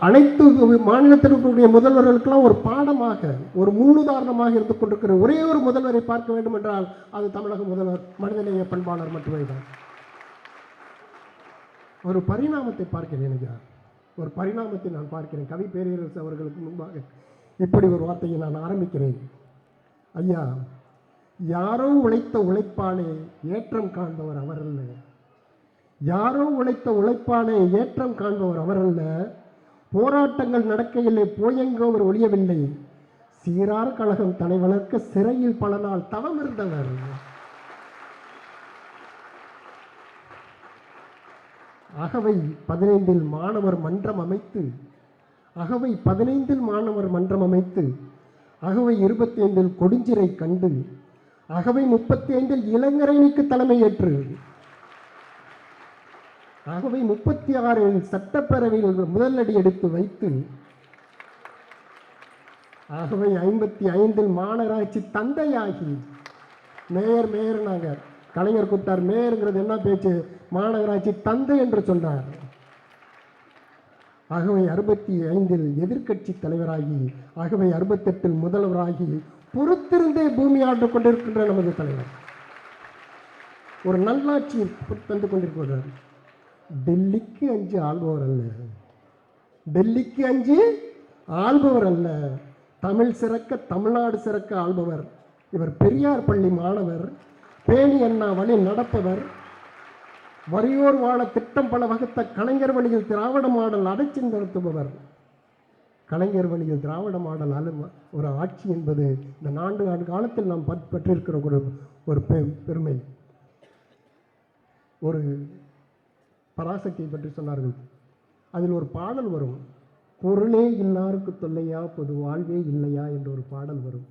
அனைத்து மாநிலத்தில் இருக்கக்கூடிய முதல்வர்களுக்கெல்லாம் ஒரு பாடமாக, ஒரு முன்னுதாரணமாக இருந்து கொண்டிருக்கிற ஒரே ஒரு முதல்வரை பார்க்க வேண்டும் என்றால் அது தமிழக முதல்வர் மனிதநேய பண்பாளர் மட்டுமே தான். ஒரு பரிணாமத்தை பார்க்கிறேன் ஐயா, ஒரு பரிணாமத்தை நான் பார்க்கிறேன். கவி பேரரசு அவர்களுக்கு முன்பாக இப்படி ஒரு வார்த்தையை நான் ஆரம்பிக்கிறேன். ஐயா, யாரோ உழைத்த உழைப்பானே ஏற்றம் காண்பவர் அவரல்ல, யாரோ உழைத்த உழைப்பானே ஏற்றம் காண்பவர் அவரல்ல, போராட்டங்கள் நடக்கையிலே போயெங்கோவர் ஒழியவில்லை, சீரார் கழகம் தலை வளர்க்க சிறையில் பல நாள் தவம் இருந்தவர். அகவை 15 மாணவர் மன்றம் அமைத்து, அகவை 15 மாணவர் மன்றம் அமைத்து, அகவை 25 கொடுஞ்சிறை கண்டு, அகவை 35 இளைஞரணிக்கு தலைமை ஏற்று, அகவை 36 சட்டப்பேரவையில் முதலடி எடுத்து வைத்து, அகவை 55 மாநகராட்சி தந்தையாகி, மேயர் நாங்கள் கலைஞர் கூப்பிட்டார். மேயருங்கிறது என்ன பேச்சு? மாநகராட்சி தந்தை என்று சொன்னார். அகவை 65 எதிர்க்கட்சி தலைவராகி, அகவை 68 முதல்வராகி பொறுத்திருந்தே பூமி ஆண்டு கொண்டிருக்கின்ற நமது தலைவர் ஒரு நல்லாட்சி தந்து கொண்டிருக்கிறார். டெல்லிக்கு அஞ்சு ஆள்பவர் அல்ல, டெல்லிக்கு அஞ்சு ஆள்பவர் அல்ல, தமிழ் சிறக்க தமிழ்நாடு சிறக்க ஆள்பவர் இவர். பெரியார் பள்ளி மாணவர், பேணி அண்ணா வழி நடப்பவர், வறியோர் வாழ திட்டம் பல வகுத்த கலைஞர் வழியில் திராவிட மாடல் அடைச்சி நடத்துபவர். கலைஞர் வழியில் திராவிட மாடல் ஒரு ஆட்சி என்பது இந்த 4 ஆண்டு காலத்தில் நாம் பெற்றிருக்கிற ஒரு பெருமை. ஒரு பராசக்தியை பற்றி சொன்னார்கள், அதில் ஒரு பாடல் வரும், பொருளே இல்லாருக்கு தொல்லையா பொது வாழ்வே இல்லையா என்ற ஒரு பாடல் வரும்.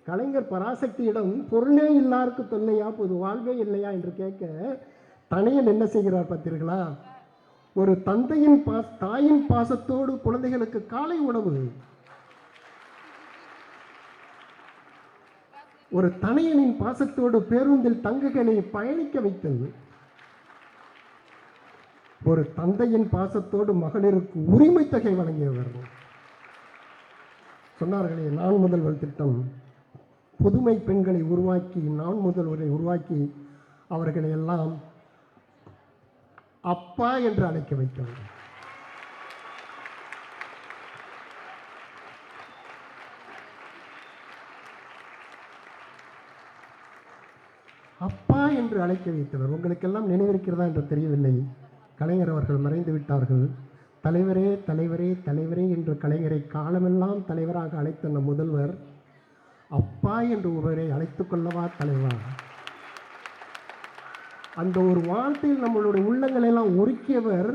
கலைஞர் பராசக்தியிடம் பொருளே இல்லாருக்கு தொல்லையா பொது வாழ்வே இல்லையா என்று கேட்க தனையன் என்ன செய்கிறார் பார்த்தீர்களா? ஒரு தந்தையின் தாயின் பாசத்தோடு குழந்தைகளுக்கு காலை உணவு, ஒரு தனையனின் பாசத்தோடு பேருந்தில் தங்குகளை பயணிக்க வைத்தது, ஒரு தந்தையின் பாசத்தோடு மகளிருக்கு உரிமை தொகை வழங்கியவர். சொன்னார்களே, நான் முதல்வர் திட்டம், புதுமை பெண்களை உருவாக்கி, நான் முதல்வரை உருவாக்கி அவர்களை எல்லாம் அப்பா என்று அழைக்க வைத்தவர். அப்பா என்று அழைக்க வைத்தவர். உங்களுக்கெல்லாம் நினைவிருக்கிறதா என்று தெரியவில்லை. கலைஞர் அவர்கள் மறைந்து விட்டார்கள். தலைவரே தலைவரே தலைவரே என்று கலைஞரை காலமெல்லாம் தலைவராக அழைத்த நம் முதல்வர் அப்பா என்று ஒருவரை அழைத்துக் கொள்ளவா தலைவா? அந்த ஒரு வார்த்தையில் நம்மளுடைய உள்ளங்களை எல்லாம் உருக்கியவர்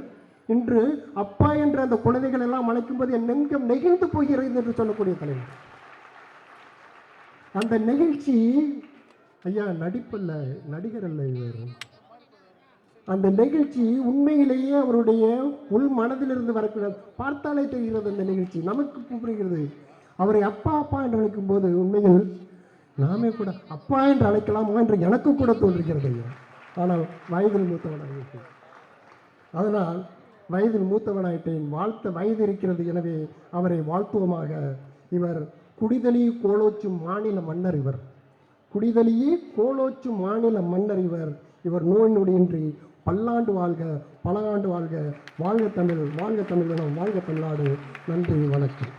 இன்று அப்பா என்ற அந்த குழந்தைகள் எல்லாம் அழைக்கும் போது என் நெஞ்சம் நெகிழ்ந்து போகிறது என்று சொல்லக்கூடிய தலைவர். அந்த நிகழ்ச்சி ஐயா நடிப்பல்ல, நடிகர் அல்ல இவர். அந்த நிகழ்ச்சி உண்மையிலேயே அவருடைய உள் மனதிலிருந்து வரக்கூடாது, பார்த்தாலே தெரிகிறது. அந்த நிகழ்ச்சி நமக்கு புரிகிறது. அவரை அப்பா அப்பா என்று அழைக்கும் போது உண்மையில் நாமே கூட அப்பா என்று அழைக்கலாமா என்று எனக்கு கூட தோன்றுகிறது ஐயா. ஆனால் வயதில் மூத்தவனாகிட்டேன், அதனால் வயதில் மூத்தவனாயிட்டேன். வாழ்த்த வயது இருக்கிறது, எனவே அவரை வாழ்த்துவமாக. இவர் குடிதலி கோலோச்சும் மாநில மன்னர். இவர் குடிதலியே கோலோச்சும் மாநில மன்னர். இவர் நோய் நொடியின்றி பல்லாண்டு வாழ்க, பல ஆண்டு வாழ்க. வாழ்க தமிழ், வாழ்க தமிழ், வாழ்க தமிழ்நாடு. நன்றி, வணக்கம்.